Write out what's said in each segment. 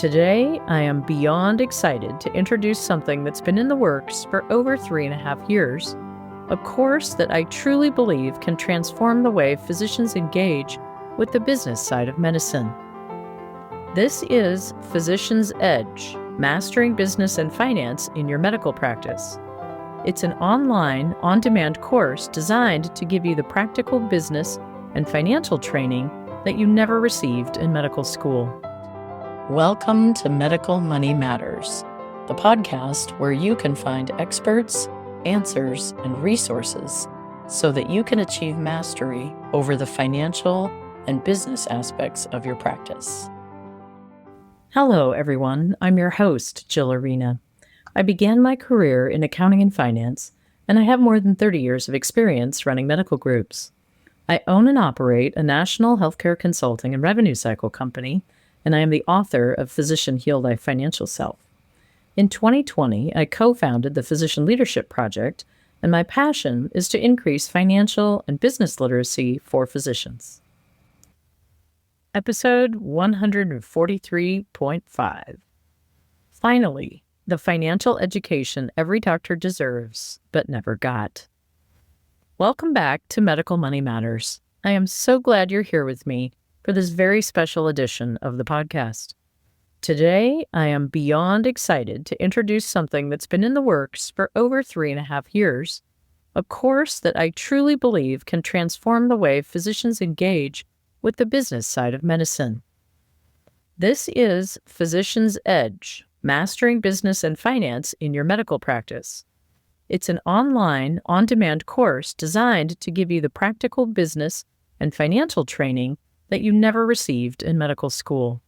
Today, I am beyond excited to introduce something that's been in the works for over 3.5 years, a course that I truly believe can transform the way physicians engage with the business side of medicine. This is Physician's Edge, Mastering Business and Finance in Your Medical Practice. It's an online, on-demand course designed to give you the practical business and financial training that you never received in medical school. Welcome to Medical Money Matters, the podcast where you can find experts, answers, and resources so that you can achieve mastery over the financial and business aspects of your practice. Hello, everyone. I'm your host, Jill Arena. I began my career in accounting and finance, and I have more than 30 years of experience running medical groups. I own and operate a national healthcare consulting and revenue cycle company, and I am the author of Physician Heal Life Financial Self. In 2020, I co-founded the Physician Leadership Project, and my passion is to increase financial and business literacy for physicians. Episode 143.5. Finally, the financial education every doctor deserves, but never got. Welcome back to Medical Money Matters. I am so glad you're here with me for this very special edition of the podcast. Today, I am beyond excited to introduce something that's been in the works for over 3.5 years, a course that I truly believe can transform the way physicians engage with the business side of medicine. This is Physician's Edge, Mastering Business and Finance in Your Medical Practice. It's an online, on-demand course designed to give you the practical business and financial training that you never received in medical school.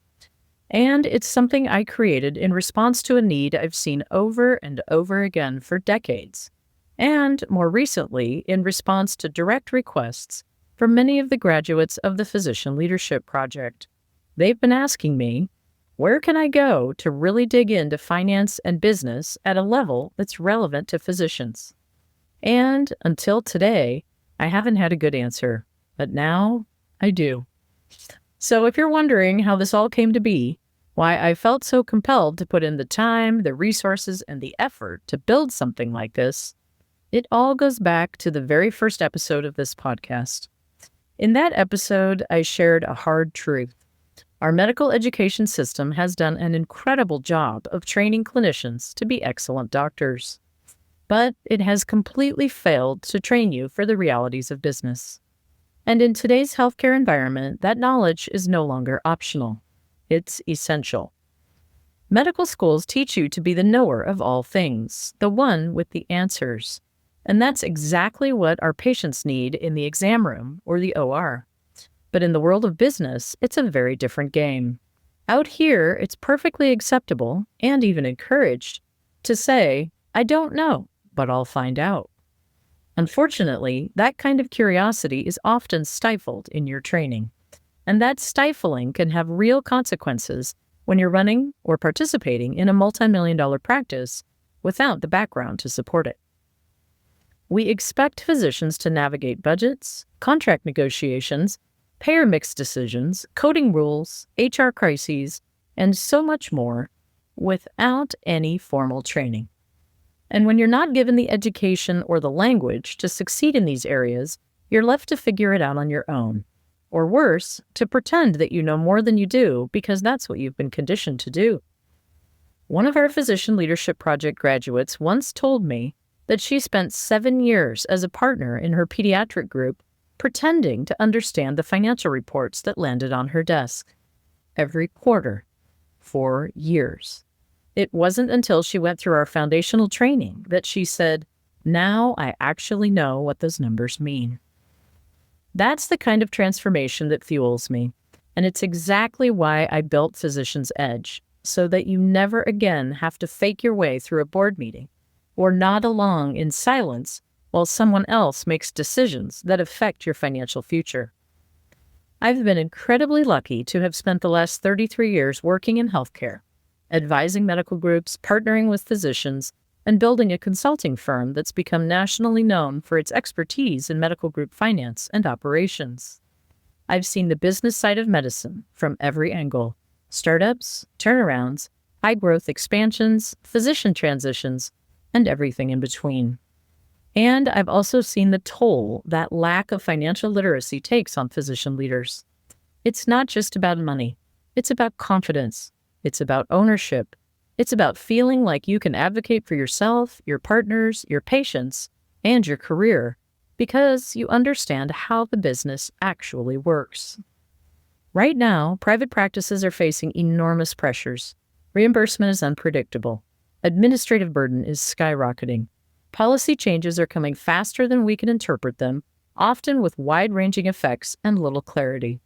And it's something I created in response to a need I've seen over and over again for decades, and more recently in response to direct requests from many of the graduates of the Physician Leadership Project. They've been asking me, where can I go to really dig into finance and business at a level that's relevant to physicians? And until today, I haven't had a good answer, but now I do. So if you're wondering how this all came to be, why I felt so compelled to put in the time, the resources, and the effort to build something like this, it all goes back to the very first episode of this podcast. In that episode, I shared a hard truth. Our medical education system has done an incredible job of training clinicians to be excellent doctors, but it has completely failed to train you for the realities of business. And in today's healthcare environment, that knowledge is no longer optional. It's essential. Medical schools teach you to be the knower of all things, the one with the answers. And that's exactly what our patients need in the exam room or the OR. But in the world of business, it's a very different game. Out here, it's perfectly acceptable and even encouraged to say, I don't know, but I'll find out. Unfortunately, that kind of curiosity is often stifled in your training, and that stifling can have real consequences when you're running or participating in a multi-million-dollar practice without the background to support it. We expect physicians to navigate budgets, contract negotiations, payer mix decisions, coding rules, HR crises, and so much more without any formal training. And when you're not given the education or the language to succeed in these areas, you're left to figure it out on your own. Or worse, to pretend that you know more than you do because that's what you've been conditioned to do. One of our Physician Leadership Project graduates once told me that she spent 7 years as a partner in her pediatric group pretending to understand the financial reports that landed on her desk every quarter for years. It wasn't until she went through our foundational training that she said, now I actually know what those numbers mean. That's the kind of transformation that fuels me, and it's exactly why I built Physician's Edge, so that you never again have to fake your way through a board meeting or nod along in silence while someone else makes decisions that affect your financial future. I've been incredibly lucky to have spent the last 33 years working in healthcare, advising medical groups, partnering with physicians, and building a consulting firm that's become nationally known for its expertise in medical group finance and operations. I've seen the business side of medicine from every angle, startups, turnarounds, high-growth expansions, physician transitions, and everything in between. And I've also seen the toll that lack of financial literacy takes on physician leaders. It's not just about money. It's about confidence. It's about ownership. It's about feeling like you can advocate for yourself, your partners, your patients, and your career because you understand how the business actually works. Right now, private practices are facing enormous pressures. Reimbursement is unpredictable. Administrative burden is skyrocketing. Policy changes are coming faster than we can interpret them, often with wide-ranging effects and little clarity.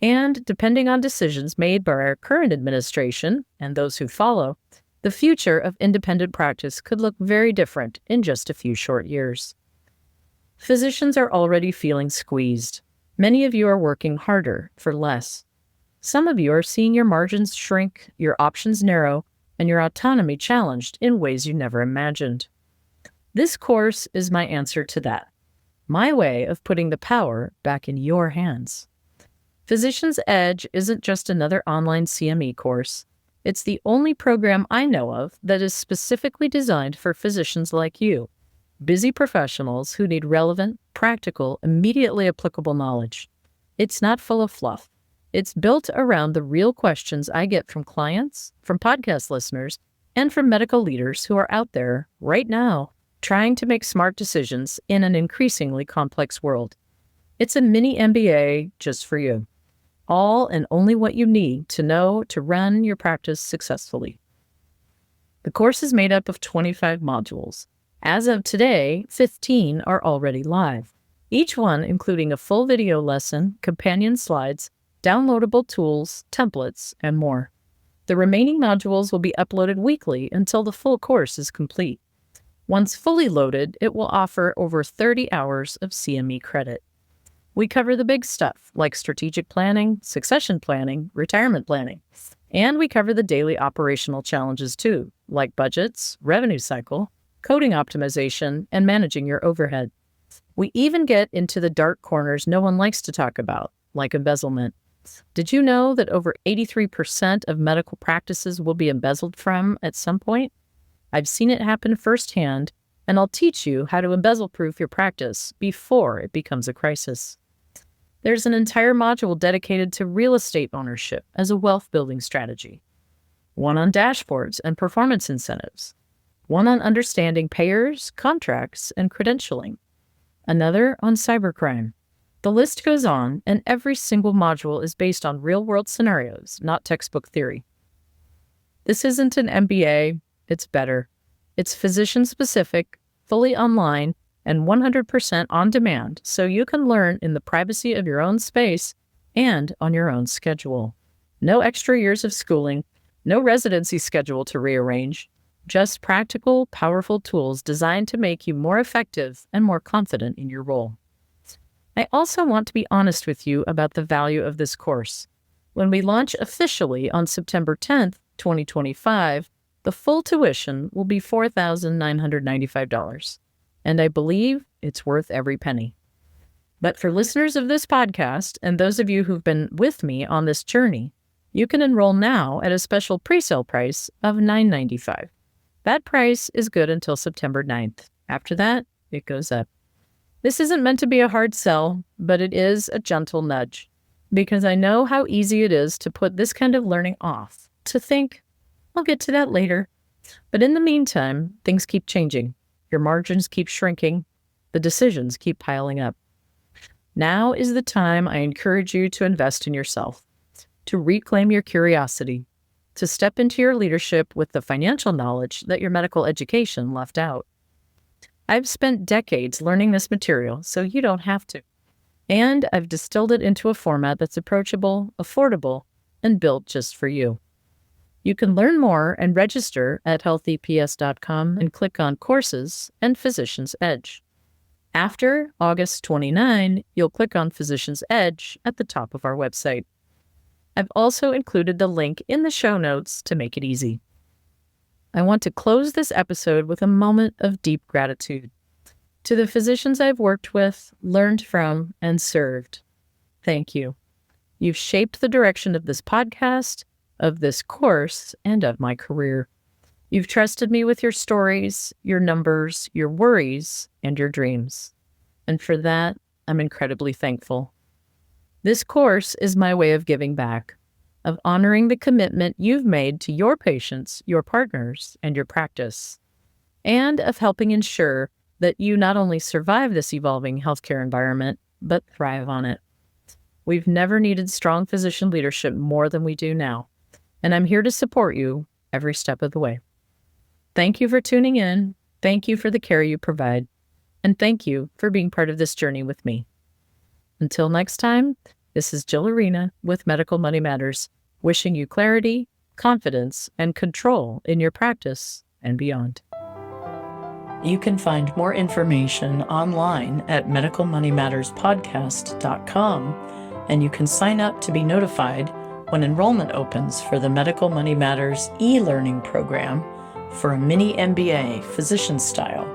And depending on decisions made by our current administration and those who follow, the future of independent practice could look very different in just a few short years. Physicians are already feeling squeezed. Many of you are working harder for less. Some of you are seeing your margins shrink, your options narrow, and your autonomy challenged in ways you never imagined. This course is my answer to that. My way of putting the power back in your hands. Physicians Edge isn't just another online CME course. It's the only program I know of that is specifically designed for physicians like you, busy professionals who need relevant, practical, immediately applicable knowledge. It's not full of fluff. It's built around the real questions I get from clients, from podcast listeners, and from medical leaders who are out there right now trying to make smart decisions in an increasingly complex world. It's a mini MBA just for you. All and only what you need to know to run your practice successfully. The course is made up of 25 modules. As of today, 15 are already live, each one including a full video lesson, companion slides, downloadable tools, templates, and more. The remaining modules will be uploaded weekly until the full course is complete. Once fully loaded, it will offer over 30 hours of CME credit. We cover the big stuff like strategic planning, succession planning, retirement planning, and we cover the daily operational challenges too, like budgets, revenue cycle, coding optimization, and managing your overhead. We even get into the dark corners no one likes to talk about, like embezzlement. Did you know that over 83% of medical practices will be embezzled from at some point? I've seen it happen firsthand, and I'll teach you how to embezzle-proof your practice before it becomes a crisis. There's an entire module dedicated to real estate ownership as a wealth-building strategy, one on dashboards and performance incentives, one on understanding payers, contracts, and credentialing, another on cybercrime. The list goes on, and every single module is based on real-world scenarios, not textbook theory. This isn't an MBA, it's better. It's physician-specific, fully online, and 100% on demand, so you can learn in the privacy of your own space and on your own schedule. No extra years of schooling, no residency schedule to rearrange, just practical, powerful tools designed to make you more effective and more confident in your role. I also want to be honest with you about the value of this course. When we launch officially on September 10th, 2025, the full tuition will be $4,995. And I believe it's worth every penny. But for listeners of this podcast and those of you who've been with me on this journey, you can enroll now at a special pre-sale price of $995. That price is good until September 9th. After that, it goes up. This isn't meant to be a hard sell, but it is a gentle nudge, because I know how easy it is to put this kind of learning off, to think, I'll get to that later. But in the meantime, things keep changing. Your margins keep shrinking. The decisions keep piling up. Now is the time I encourage you to invest in yourself, to reclaim your curiosity, to step into your leadership with the financial knowledge that your medical education left out. I've spent decades learning this material, so you don't have to. And I've distilled it into a format that's approachable, affordable, and built just for you. You can learn more and register at healtheps.com and click on Courses and Physicians Edge. After August 29, you'll click on Physicians Edge at the top of our website. I've also included the link in the show notes to make it easy. I want to close this episode with a moment of deep gratitude. To the physicians I've worked with, learned from, and served, thank you. You've shaped the direction of this podcast, of this course and of my career. You've trusted me with your stories, your numbers, your worries, and your dreams. And for that, I'm incredibly thankful. This course is my way of giving back, of honoring the commitment you've made to your patients, your partners, and your practice, and of helping ensure that you not only survive this evolving healthcare environment, but thrive on it. We've never needed strong physician leadership more than we do now, and I'm here to support you every step of the way. Thank you for tuning in. Thank you for the care you provide. And thank you for being part of this journey with me. Until next time, this is Jill Arena with Medical Money Matters, wishing you clarity, confidence, and control in your practice and beyond. You can find more information online at medicalmoneymatterspodcast.com, and you can sign up to be notified when enrollment opens for the Medical Money Matters e-learning program for a mini MBA physician style,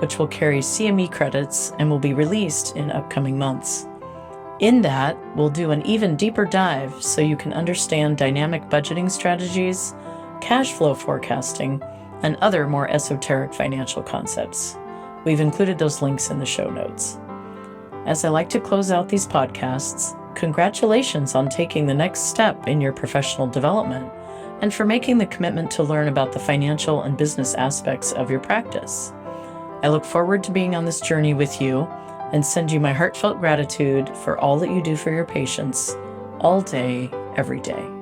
which will carry CME credits and will be released in upcoming months. In that, we'll do an even deeper dive so you can understand dynamic budgeting strategies, cash flow forecasting, and other more esoteric financial concepts. We've included those links in the show notes. As I like to close out these podcasts, congratulations on taking the next step in your professional development and for making the commitment to learn about the financial and business aspects of your practice. I look forward to being on this journey with you and send you my heartfelt gratitude for all that you do for your patients all day, every day.